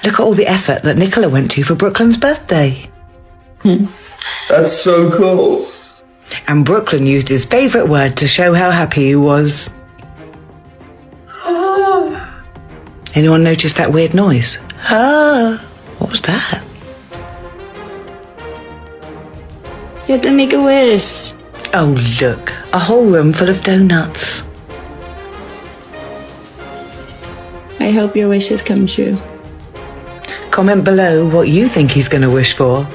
Look at all the effort that Nicola went to for Brooklyn's birthday. That's so cool. And Brooklyn used his favourite word to show how happy he was. Anyone notice that weird noise? What was that? You had to make a wish. Oh, look, a whole room full of donuts. I hope your wishes come true. Comment below what you think he's going to wish for.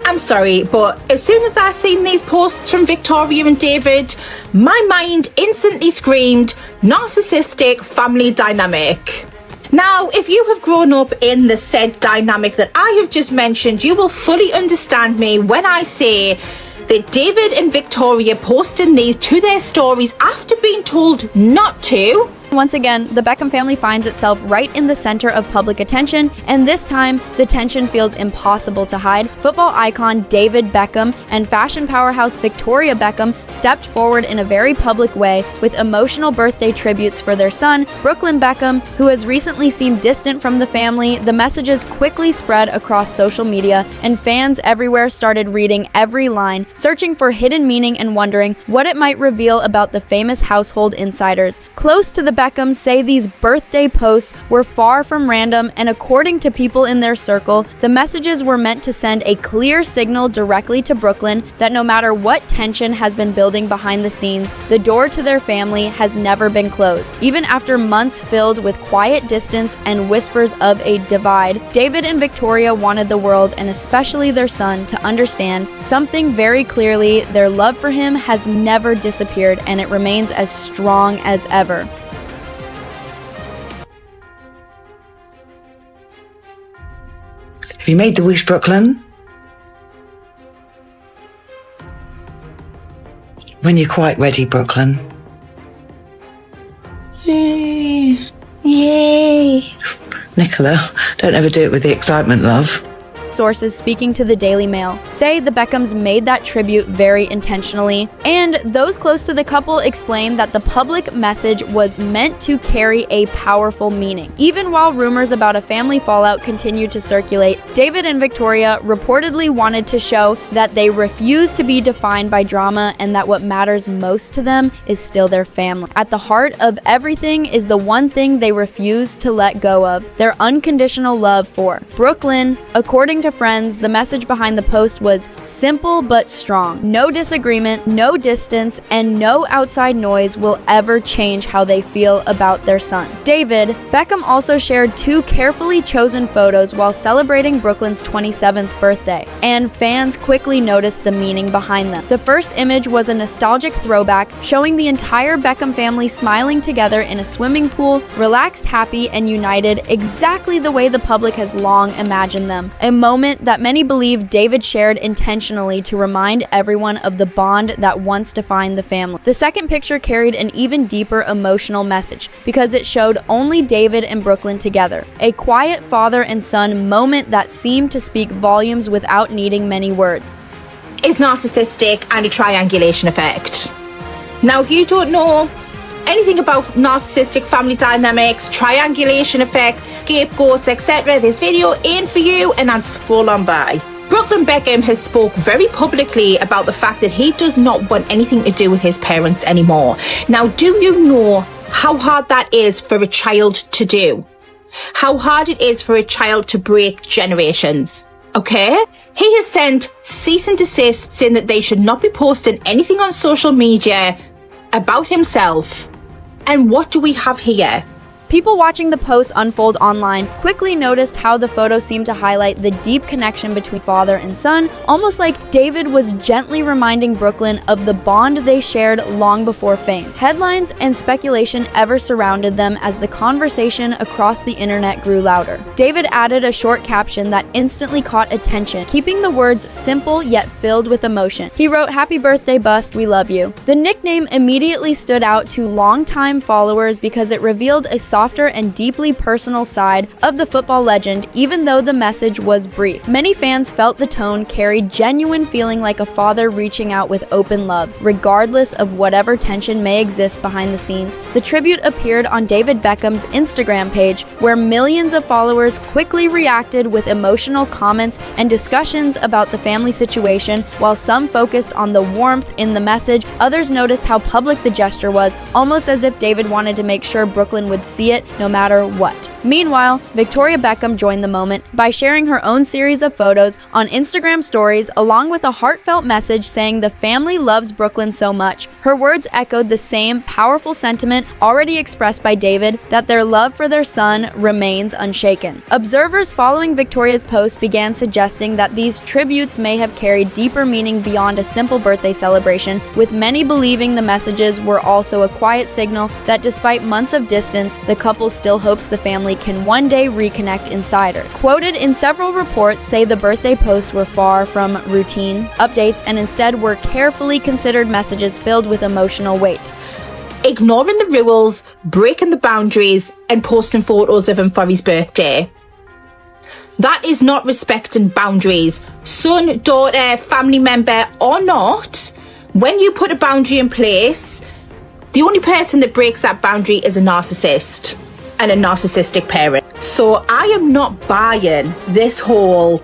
I'm sorry, but as soon as I seen these posts from Victoria and David, my mind instantly screamed narcissistic family dynamic. Now, if you have grown up in the said dynamic that I have just mentioned, you will fully understand me when I say that David and Victoria posting these to their stories after being told not to. Once again, the Beckham family finds itself right in the center of public attention, and this time, the tension feels impossible to hide. Football icon David Beckham and fashion powerhouse Victoria Beckham stepped forward in a very public way with emotional birthday tributes for their son, Brooklyn Beckham, who has recently seemed distant from the family. The messages quickly spread across social media, and fans everywhere started reading every line, searching for hidden meaning and wondering what it might reveal about the famous household insiders. Close to the Beckhams say these birthday posts were far from random, and according to people in their circle, the messages were meant to send a clear signal directly to Brooklyn that no matter what tension has been building behind the scenes, the door to their family has never been closed. Even after months filled with quiet distance and whispers of a divide, David and Victoria wanted the world, and especially their son, to understand something very clearly: their love for him has never disappeared, and it remains as strong as ever. Have you made the wish, Brooklyn? When you're quite ready, Brooklyn. Yay. Yay! Nicola, don't ever do it with the excitement, love. Sources speaking to the Daily Mail say the Beckhams made that tribute very intentionally, and those close to the couple explained that the public message was meant to carry a powerful meaning. Even while rumors about a family fallout continued to circulate, David and Victoria reportedly wanted to show that they refuse to be defined by drama and that what matters most to them is still their family. At the heart of everything is the one thing they refuse to let go of: their unconditional love for Brooklyn. According to friends, the message behind the post was simple but strong. No disagreement, no distance, and no outside noise will ever change how they feel about their son. David Beckham also shared two carefully chosen photos while celebrating Brooklyn's 27th birthday, and fans quickly noticed the meaning behind them. The first image was a nostalgic throwback showing the entire Beckham family smiling together in a swimming pool, relaxed, happy, and united, exactly the way the public has long imagined them. A moment that many believe David shared intentionally to remind everyone of the bond that once defined the family. The second picture carried an even deeper emotional message because it showed only David and Brooklyn together. A quiet father and son moment that seemed to speak volumes without needing many words. Is narcissistic and a triangulation effect. Now, if you don't know anything about narcissistic family dynamics, triangulation effects, scapegoats, etc., this video ain't for you, and I'd scroll on by. Brooklyn Beckham has spoke very publicly about the fact that he does not want anything to do with his parents anymore. Now, do you know how hard that is for a child to do? How hard it is for a child to break generations? Okay? He has sent cease and desist saying that they should not be posting anything on social media about himself. And what do we have here? People watching the posts unfold online quickly noticed how the photo seemed to highlight the deep connection between father and son, almost like David was gently reminding Brooklyn of the bond they shared long before fame. Headlines and speculation ever surrounded them as the conversation across the internet grew louder. David added a short caption that instantly caught attention, keeping the words simple yet filled with emotion. He wrote, "Happy birthday, Bust, we love you." The nickname immediately stood out to longtime followers because it revealed a soft softer and deeply personal side of the football legend, even though the message was brief. Many fans felt the tone carried genuine feeling like a father reaching out with open love, regardless of whatever tension may exist behind the scenes. The tribute appeared on David Beckham's Instagram page, where millions of followers quickly reacted with emotional comments and discussions about the family situation. While some focused on the warmth in the message, others noticed how public the gesture was, almost as if David wanted to make sure Brooklyn would see it no matter what. Meanwhile, Victoria Beckham joined the moment by sharing her own series of photos on Instagram stories, along with a heartfelt message saying the family loves Brooklyn so much. Her words echoed the same powerful sentiment already expressed by David, that their love for their son remains unshaken. Observers following Victoria's post began suggesting that these tributes may have carried deeper meaning beyond a simple birthday celebration, with many believing the messages were also a quiet signal that despite months of distance, the couple still hopes the family can one day reconnect. Insiders quoted in several reports say the birthday posts were far from routine updates and instead were carefully considered messages filled with emotional weight. Ignoring the rules, breaking the boundaries, and posting photos of him for his birthday. That is not respecting boundaries. Son, daughter, family member or not, when you put a boundary in place, the only person that breaks that boundary is a narcissist and a narcissistic parent. So I am not buying this whole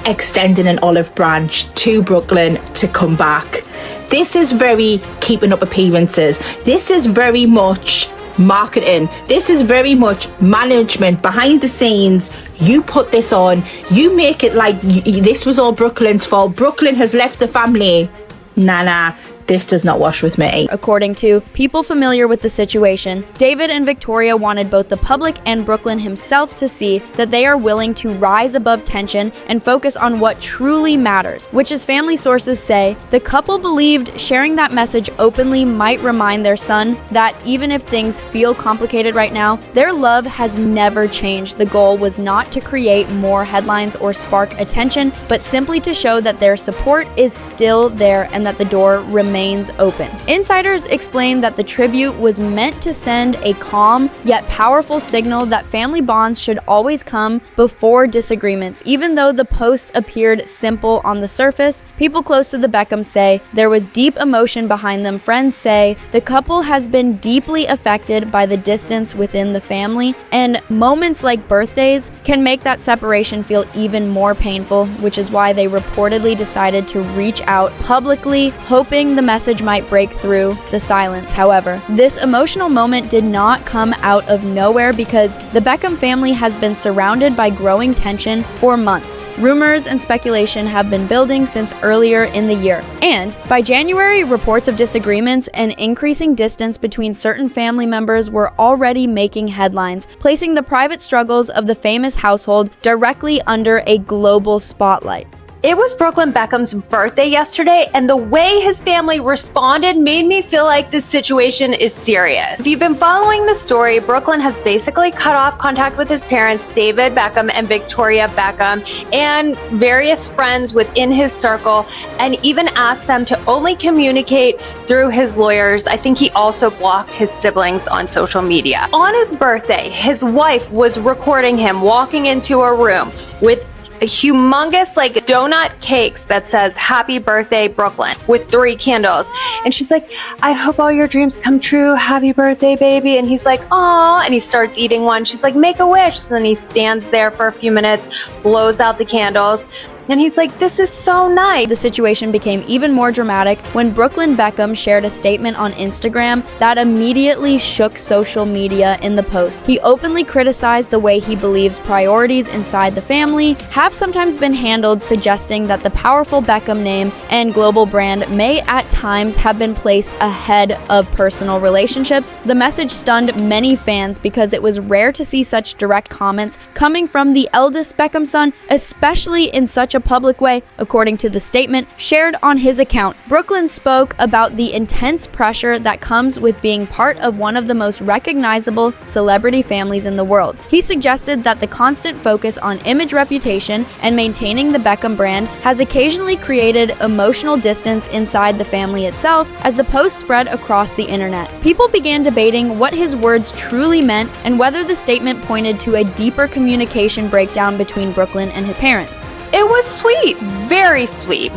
extending an olive branch to Brooklyn to come back. This is very keeping up appearances. This is very much marketing. This is very much management behind the scenes. You put this on, you make it like this was all Brooklyn's fault. Brooklyn has left the family. Nah, this does not wash with me. According to people familiar with the situation, David and Victoria wanted both the public and Brooklyn himself to see that they are willing to rise above tension and focus on what truly matters, which, as family sources say, the couple believed sharing that message openly might remind their son that even if things feel complicated right now, their love has never changed. The goal was not to create more headlines or spark attention, but simply to show that their support is still there and that the door remains open. Insiders explained that the tribute was meant to send a calm yet powerful signal that family bonds should always come before disagreements. Even though the post appeared simple on the surface, people close to the Beckhams say there was deep emotion behind them. Friends say the couple has been deeply affected by the distance within the family, and moments like birthdays can make that separation feel even more painful, which is why they reportedly decided to reach out publicly, hoping the message might break through the silence. However, this emotional moment did not come out of nowhere because the Beckham family has been surrounded by growing tension for months. Rumors and speculation have been building since earlier in the year. And by January, reports of disagreements and increasing distance between certain family members were already making headlines, placing the private struggles of the famous household directly under a global spotlight. It was Brooklyn Beckham's birthday yesterday, and the way his family responded made me feel like this situation is serious. If you've been following the story, Brooklyn has basically cut off contact with his parents, David Beckham and Victoria Beckham, and various friends within his circle, and even asked them to only communicate through his lawyers. I think he also blocked his siblings on social media. On his birthday, his wife was recording him walking into a room with a humongous donut cakes that says "Happy Birthday, Brooklyn" with 3 candles. And she's like, "I hope all your dreams come true. Happy birthday, baby." And he's like, "Aw," and he starts eating one. She's like, "Make a wish." So then he stands there for a few minutes, blows out the candles. And he's like, "This is so nice." The situation became even more dramatic when Brooklyn Beckham shared a statement on Instagram that immediately shook social media. In the post, he openly criticized the way he believes priorities inside the family have sometimes been handled, suggesting that the powerful Beckham name and global brand may at times have been placed ahead of personal relationships. The message stunned many fans because it was rare to see such direct comments coming from the eldest Beckham son, especially in such such a public way, according to the statement shared on his account. Brooklyn spoke about the intense pressure that comes with being part of one of the most recognizable celebrity families in the world. He suggested that the constant focus on image reputation and maintaining the Beckham brand has occasionally created emotional distance inside the family itself as the post spread across the internet. People began debating what his words truly meant and whether the statement pointed to a deeper communication breakdown between Brooklyn and his parents. It was sweet,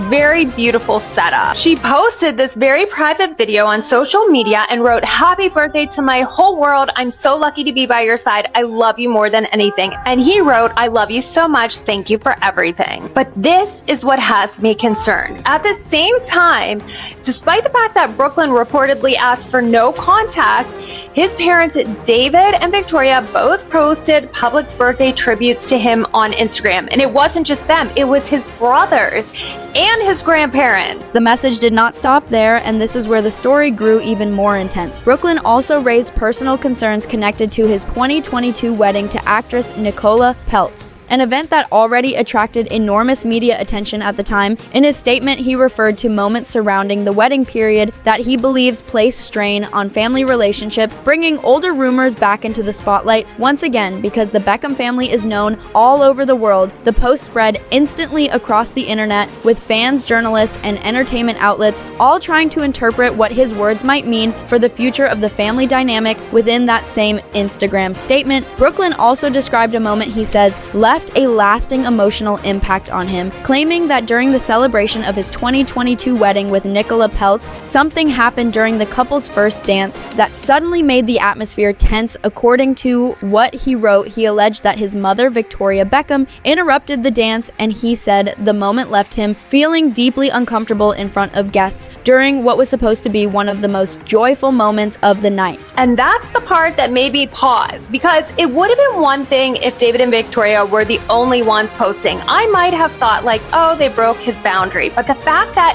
very beautiful setup. She posted this very private video on social media and wrote, "Happy birthday to my whole world. I'm so lucky to be by your side. I love you more than anything." And he wrote, "I love you so much. Thank you for everything." But this is what has me concerned. At the same time, despite the fact that Brooklyn reportedly asked for no contact, his parents, David and Victoria, both posted public birthday tributes to him on Instagram. And it wasn't just them. It was his brothers and his grandparents. The message did not stop there, and this is where the story grew even more intense. Brooklyn also raised personal concerns connected to his 2022 wedding to actress Nicola Peltz, an event that already attracted enormous media attention at the time. In his statement, he referred to moments surrounding the wedding period that he believes placed strain on family relationships, bringing older rumors back into the spotlight once again. Because the Beckham family is known all over the world, the post spread instantly across the internet, with fans, journalists, and entertainment outlets all trying to interpret what his words might mean for the future of the family dynamic within that same Instagram statement. Brooklyn also described a moment he says left a lasting emotional impact on him, claiming that during the celebration of his 2022 wedding with Nicola Peltz, something happened during the couple's first dance that suddenly made the atmosphere tense. According to what he wrote, he alleged that his mother, Victoria Beckham, interrupted the dance, and he said the moment left him feeling deeply uncomfortable in front of guests during what was supposed to be one of the most joyful moments of the night. And that's the part that made me pause, because it would have been one thing if David and Victoria were the only ones posting. I might have thought like, oh, they broke his boundary. But the fact that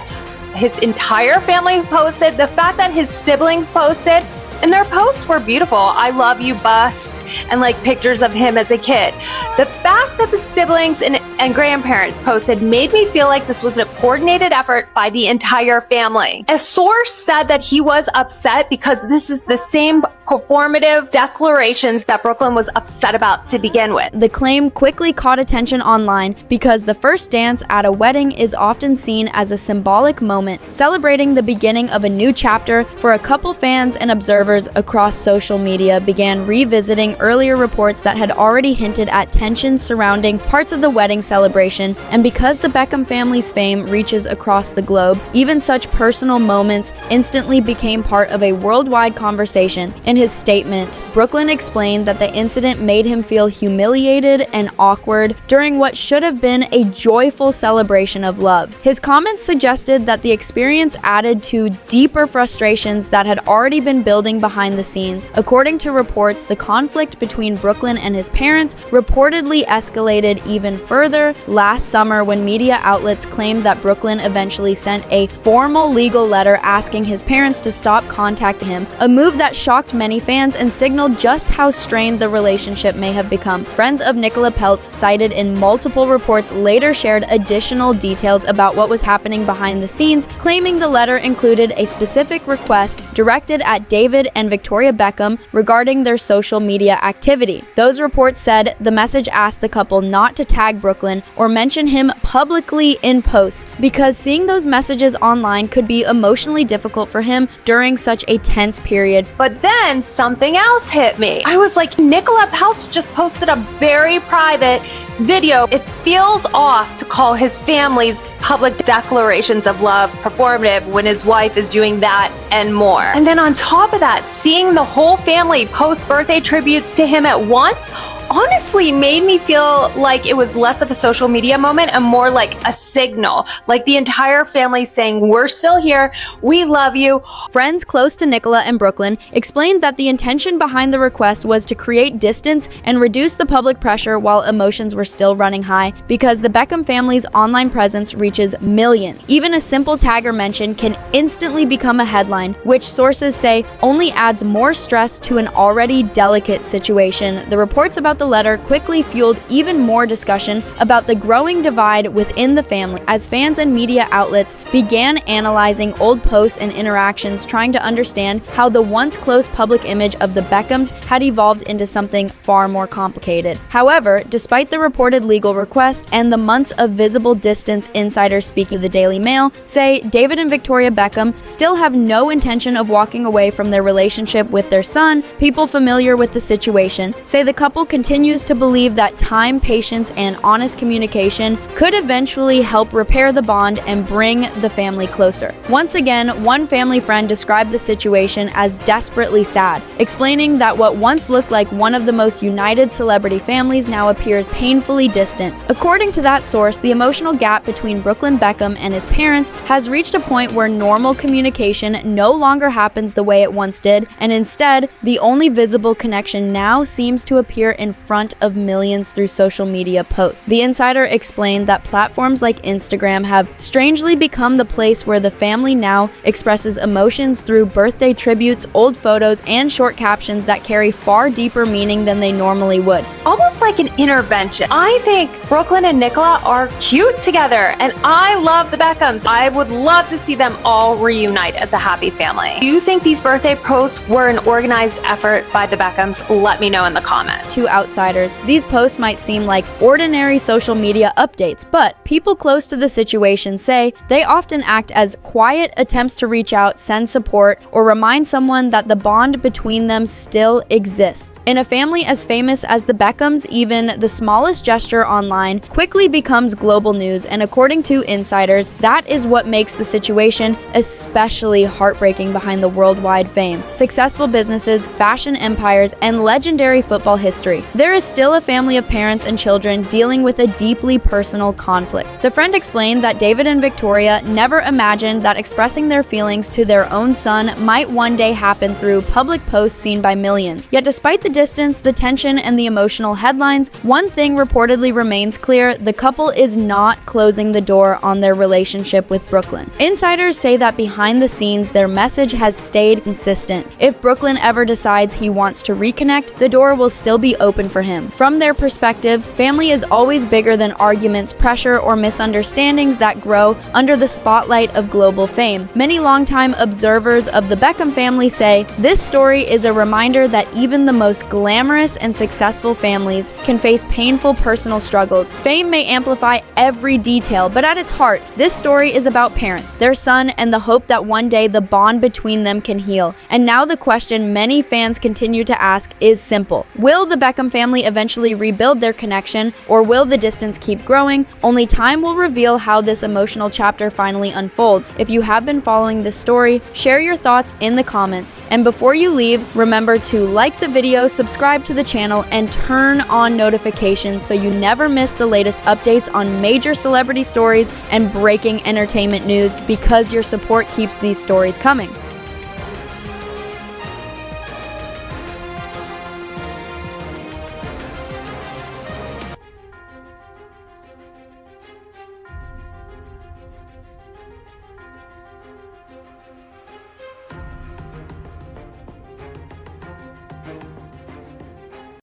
his entire family posted, the fact that his siblings posted, and their posts were beautiful. I love you bust, and like pictures of him as a kid. The fact that the siblings and grandparents posted made me feel like this was a coordinated effort by the entire family. A source said that he was upset because this is the same performative declarations that Brooklyn was upset about to begin with. The claim quickly caught attention online because the first dance at a wedding is often seen as a symbolic moment, celebrating the beginning of a new chapter. For a couple, fans and observers across social media began revisiting earlier reports that had already hinted at tensions surrounding parts of the wedding celebration. And because the Beckham family's fame reaches across the globe, even such personal moments instantly became part of a worldwide conversation. In his statement, Brooklyn explained that the incident made him feel humiliated and awkward during what should have been a joyful celebration of love. His comments suggested that the experience added to deeper frustrations that had already been building behind the scenes. According to reports, the conflict between Brooklyn and his parents reportedly escalated even further last summer when media outlets claimed that Brooklyn eventually sent a formal legal letter asking his parents to stop contacting him, a move that shocked many fans and signaled just how strained the relationship may have become. Friends of Nicola Peltz, cited in multiple reports, later shared additional details about what was happening behind the scenes, claiming the letter included a specific request directed at David and Victoria Beckham regarding their social media activity. Those reports said the message asked the couple not to tag Brooklyn or mention him publicly in posts, because seeing those messages online could be emotionally difficult for him during such a tense period. But then something else hit me. I was like, Nicola Peltz just posted a very private video. It feels off to call his family's public declarations of love performative when his wife is doing that and more. And then on top of that, seeing the whole family post birthday tributes to him at once honestly made me feel like it was less of a social media moment and more like a signal, like the entire family saying, we're still here, we love you. Friends close to Nicola and Brooklyn explained that the intention behind the request was to create distance and reduce the public pressure while emotions were still running high. high because the Beckham family's online presence reaches millions. Even a simple tag or mention can instantly become a headline, which sources say only adds more stress to an already delicate situation. The reports about the letter quickly fueled even more discussion about the growing divide within the family as fans and media outlets began analyzing old posts and interactions, trying to understand how the once close public image of the Beckhams had evolved into something far more complicated. However, despite the reported legal request and the months of visible distance, insiders speaking to the Daily Mail say David and Victoria Beckham still have no intention of walking away from their relationship with their son. People familiar with the situation say the couple continues to believe that time, patience, and honest communication could eventually help repair the bond and bring the family closer. Once again, one family friend described the situation as desperately sad, explaining that what once looked like one of the most united celebrity families now appears painfully distant. According to that source, the emotional gap between Brooklyn Beckham and his parents has reached a point where normal communication no longer happens the way it once did, and instead, the only visible connection now seems to appear in front of millions through social media posts. The insider explained that platforms like Instagram have strangely become the place where the family now expresses emotions through birthday tributes, old photos, and short captions that carry far deeper meaning than they normally would. Almost like an intervention. I think Brooklyn and Nicola are cute together, and I love the Beckhams. I would love to see them all reunite as a happy family. Do you think these birthday posts were an organized effort by the Beckhams? Let me know in the comments. To outsiders, these posts might seem like ordinary social media updates, but people close to the situation say they often act as quiet attempts to reach out, send support, or remind someone that the bond between them still exists. In a family as famous as the Beckhams, even the smallest gesture online quickly becomes global news, and according to insiders, that is what makes the situation especially heartbreaking behind the worldwide fame, successful businesses, fashion empires, and legendary football history. There is still a family of parents and children dealing with a deeply personal conflict. The friend explained that David and Victoria never imagined that expressing their feelings to their own son might one day happen through public posts seen by millions. Yet despite the distance, the tension, and the emotional headlines, one thing reportedly remains clear: the couple is not closing the door on their relationship with Brooklyn. Insiders say that behind the scenes, their message has stayed consistent. If Brooklyn ever decides he wants to reconnect, the door will still be open for him. From their perspective, family is always bigger than arguments, pressure, or misunderstandings that grow under the spotlight of global fame. Many longtime observers of the Beckham family say this story is a reminder that even the most glamorous and successful families can face painful personal struggles. Fame may amplify every detail, but at its heart, this story is about parents, their son, and the hope that one day the bond between them can heal. And now the question many fans continue to ask is simple: will the Beckham family eventually rebuild their connection, or will the distance keep growing? Only time will reveal how this emotional chapter finally unfolds. If you have been following this story, share your thoughts in the comments. And before you leave, remember to like the video, subscribe to the channel, and turn on notifications so you never miss the latest updates on major celebrity stories and breaking entertainment news, because your support keeps these stories coming.